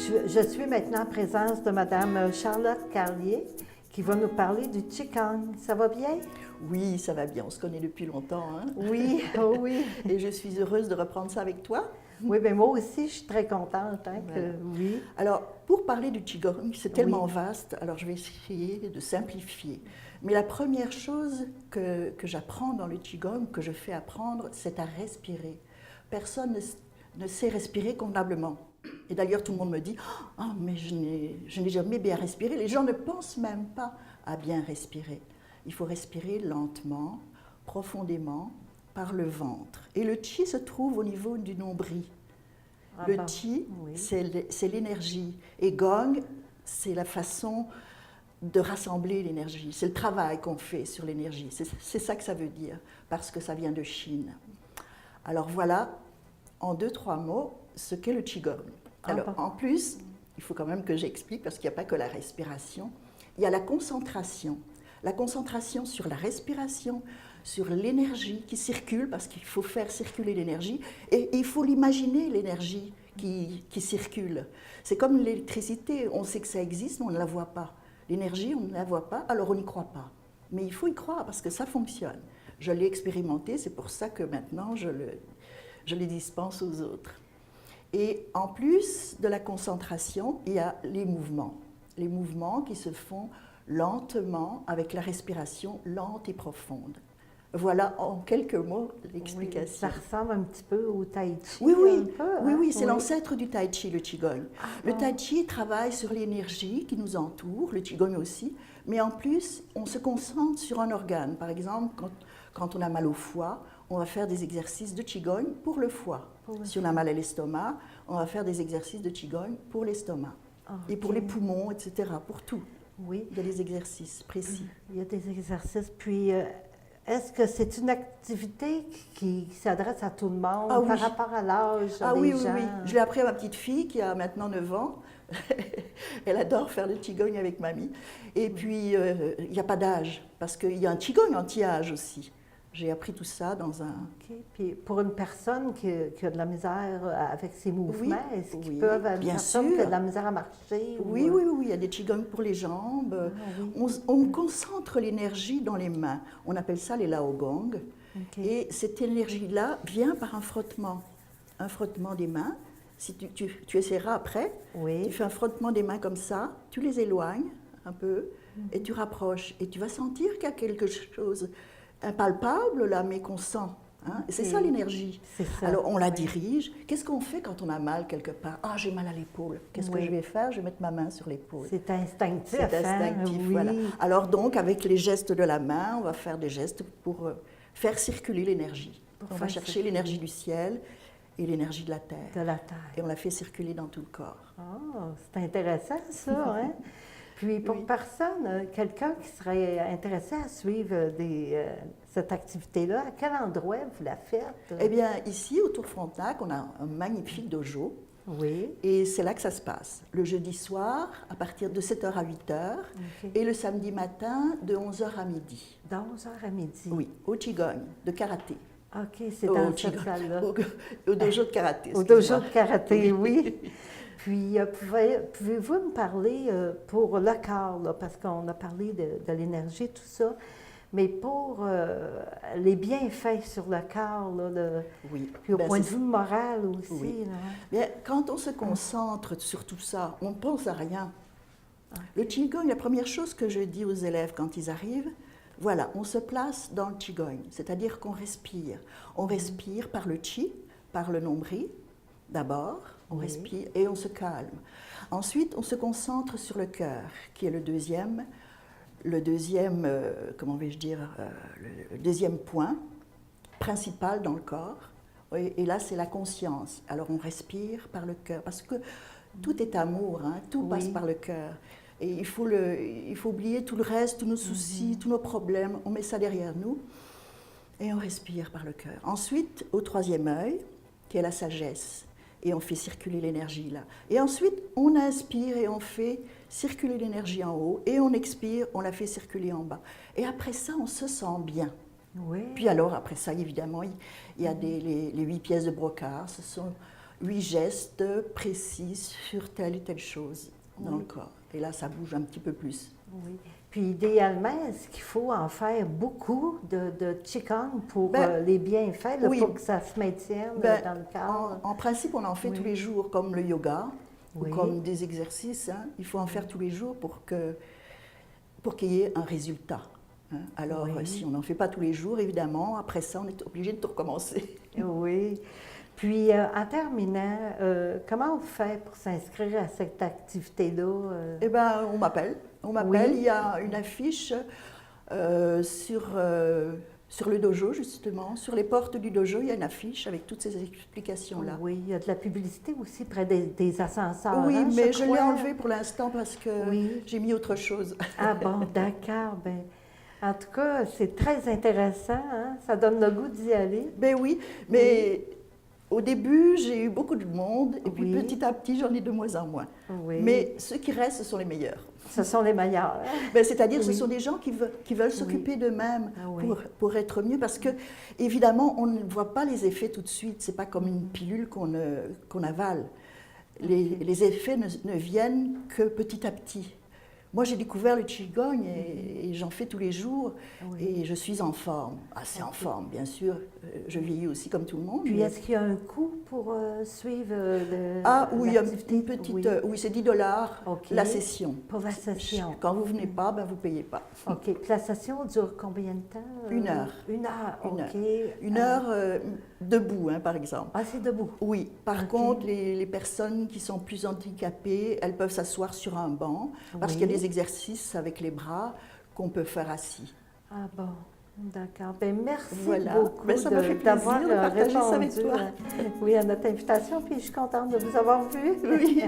Je suis maintenant en présence de Mme Charlotte Carlier qui va nous parler du Qigong. Ça va bien? Oui, ça va bien. On se connaît depuis longtemps. Hein? Oui, oh oui. Et je suis heureuse de reprendre ça avec toi. Oui, bien moi aussi, je suis très contente. Hein, Voilà. oui. Alors, pour parler du Qigong, c'est tellement vaste, alors je vais essayer de simplifier. Mais la première chose que j'apprends dans le Qigong, que je fais apprendre, c'est à respirer. Personne ne sait respirer convenablement. Et d'ailleurs, tout le monde me dit « Ah, mais je n'ai jamais bien respiré ». Les gens ne pensent même pas à bien respirer. Il faut respirer lentement, profondément, par le ventre. Et le Qi se trouve au niveau du nombril. Le Qi, c'est l'énergie. Et Gong, c'est la façon de rassembler l'énergie. C'est le travail qu'on fait sur l'énergie. C'est ça que ça veut dire, parce que ça vient de Chine. Alors voilà, en 2-3 mots, ce qu'est le Qigong. Alors, en plus, il faut quand même que j'explique, parce qu'il n'y a pas que la respiration, il y a la concentration. La concentration sur la respiration, sur l'énergie qui circule, parce qu'il faut faire circuler l'énergie, et il faut l'imaginer, l'énergie qui circule. C'est comme l'électricité, on sait que ça existe, mais on ne la voit pas. L'énergie, on ne la voit pas, alors on n'y croit pas. Mais il faut y croire, parce que ça fonctionne. Je l'ai expérimenté, c'est pour ça que maintenant je les dispense aux autres. Et en plus de la concentration, il y a les mouvements. Les mouvements qui se font lentement avec la respiration lente et profonde. Voilà en quelques mots l'explication. Oui, ça ressemble un petit peu au Tai Chi. Oui, Oui, c'est l'ancêtre du Tai Chi, le Qigong. Le Tai Chi travaille sur l'énergie qui nous entoure, le Qigong aussi, mais en plus, on se concentre sur un organe. Par exemple, quand on a mal au foie, on va faire des exercices de Qigong pour le foie. Si on a mal à l'estomac, on va faire des exercices de Qigong pour l'estomac. Et pour les poumons, etc., pour tout. Oui. Il y a des exercices précis. Il y a des exercices. Puis, est-ce que c'est une activité qui s'adresse à tout le monde par rapport à l'âge des gens? Oui. Je l'ai appris à ma petite fille qui a maintenant 9 ans. Elle adore faire le Qigong avec mamie. Et puis, il n'y a pas d'âge, parce qu'il y a un Qigong anti-âge aussi. J'ai appris tout ça dans un... OK. Puis pour une personne qui a de la misère avec ses mouvements, est-ce qu'ils peuvent, une bien personne sûr. qui a de la misère à marcher? Oui, il y a des Qigong pour les jambes. On concentre l'énergie dans les mains. On appelle ça les Laogong. Okay. Et cette énergie-là vient par un frottement des mains. Si tu essaieras après, tu fais un frottement des mains comme ça, tu les éloignes un peu et tu rapproches. Et tu vas sentir qu'il y a quelque chose impalpable là, mais qu'on sent. Hein? C'est ça l'énergie. Alors on la dirige. Qu'est-ce qu'on fait quand on a mal quelque part? Ah, j'ai mal à l'épaule. Qu'est-ce que je vais faire? Je vais mettre ma main sur l'épaule. C'est instinctif. C'est instinctif, voilà. Alors donc, avec les gestes de la main, on va faire des gestes pour faire circuler l'énergie. On va chercher l'énergie du ciel et l'énergie de la terre. Et on la fait circuler dans tout le corps. Ah, c'est intéressant ça, hein? Puis pour personne, quelqu'un qui serait intéressé à suivre cette activité-là, à quel endroit vous la faites? Eh bien, ici, au Tour Frontenac, on a un magnifique dojo. Oui. Et c'est là que ça se passe. Le jeudi soir, à partir de 7h à 8h, et le samedi matin, de 11h à midi. De 11h à midi? Oui, au Qigong, de karaté. OK, c'est dans cette salle-là. Au dojo de karaté. Au dojo de karaté, oui. Puis, pouvez-vous me parler pour le corps, là, parce qu'on a parlé de l'énergie, tout ça, mais pour les bienfaits sur le corps, là, puis au point de vue moral aussi. Oui. Là. Bien, quand on se concentre sur tout ça, on ne pense à rien. Le Qigong, la première chose que je dis aux élèves quand ils arrivent, voilà, on se place dans le Qigong, c'est-à-dire qu'on respire. On respire par le Qi, par le nombril, d'abord. On respire et on se calme. Ensuite, on se concentre sur le cœur, qui est le deuxième point principal dans le corps. Et là, c'est la conscience. Alors, on respire par le cœur, parce que tout est amour, hein, tout passe par le cœur. Et il faut oublier tout le reste, tous nos soucis, tous nos problèmes. On met ça derrière nous et on respire par le cœur. Ensuite, au troisième œil, qui est la sagesse. Et on fait circuler l'énergie là. Et ensuite, on inspire et on fait circuler l'énergie en haut. Et on expire, on la fait circuler en bas. Et après ça, on se sent bien. Oui. Puis alors, après ça, évidemment, il y a les 8 pièces de brocart. Ce sont 8 gestes précis sur telle et telle chose dans le corps. Et là, ça bouge un petit peu plus. Oui. Puis idéalement, est-ce qu'il faut en faire beaucoup de Qigong pour les bienfaits, là, oui. pour que ça se maintienne dans le corps? En principe, on en fait tous les jours, comme le yoga Oui. ou comme des exercices. Hein. Il faut en faire tous les jours pour qu'il y ait un résultat. Hein. Alors, si on n'en fait pas tous les jours, évidemment, après ça, on est obligé de tout recommencer. Oui. Puis, en terminant, comment on fait pour s'inscrire à cette activité-là? Eh bien, on m'appelle. Oui. Il y a une affiche sur le dojo, justement. Sur les portes du dojo, il y a une affiche avec toutes ces explications-là. Oui, il y a de la publicité aussi près des ascenseurs. Oui, hein, mais je l'ai crois. enlevé pour l'instant parce que j'ai mis autre chose. Ah bon, d'accord. Ben, en tout cas, c'est très intéressant. Hein? Ça donne le goût d'y aller. Ben oui, mais au début, j'ai eu beaucoup de monde, et puis Oui. petit à petit, j'en ai de moins en moins. Oui. Mais ceux qui restent, ce sont les meilleurs. Ce sont les meilleurs. Ben, c'est-à-dire, ce Oui. sont des gens qui veulent s'occuper d'eux-mêmes Ah oui. pour être mieux, parce que, évidemment, on ne voit pas les effets tout de suite. C'est pas comme une pilule qu'on avale. Les effets ne viennent que petit à petit. Moi, j'ai découvert le Qigong et j'en fais tous les jours et je suis en forme, assez en forme, bien sûr. Je vieillis aussi comme tout le monde. Puis, mais- est-ce qu'il y a un coût pour suivre Ah oui, il y a l'activité? une petite... Oui. Oui, c'est 10 $ OK. la session. Pour la session. Quand vous venez pas, ben vous payez pas. OK. Puis la session dure combien de temps? 1 heure. 1 heure, Une OK. Une heure debout, hein, par exemple. Ah, c'est debout. Oui, par OK. contre, les personnes qui sont plus handicapées, elles peuvent s'asseoir sur un banc parce Oui. qu'il y a des exercices avec les bras qu'on peut faire assis. Ah bon, d'accord. Ben merci Voilà. beaucoup Ben, ça m'a fait plaisir d'avoir de partager ça répondu avec toi. oui, à notre invitation. Puis je suis contente de vous avoir vu. Oui.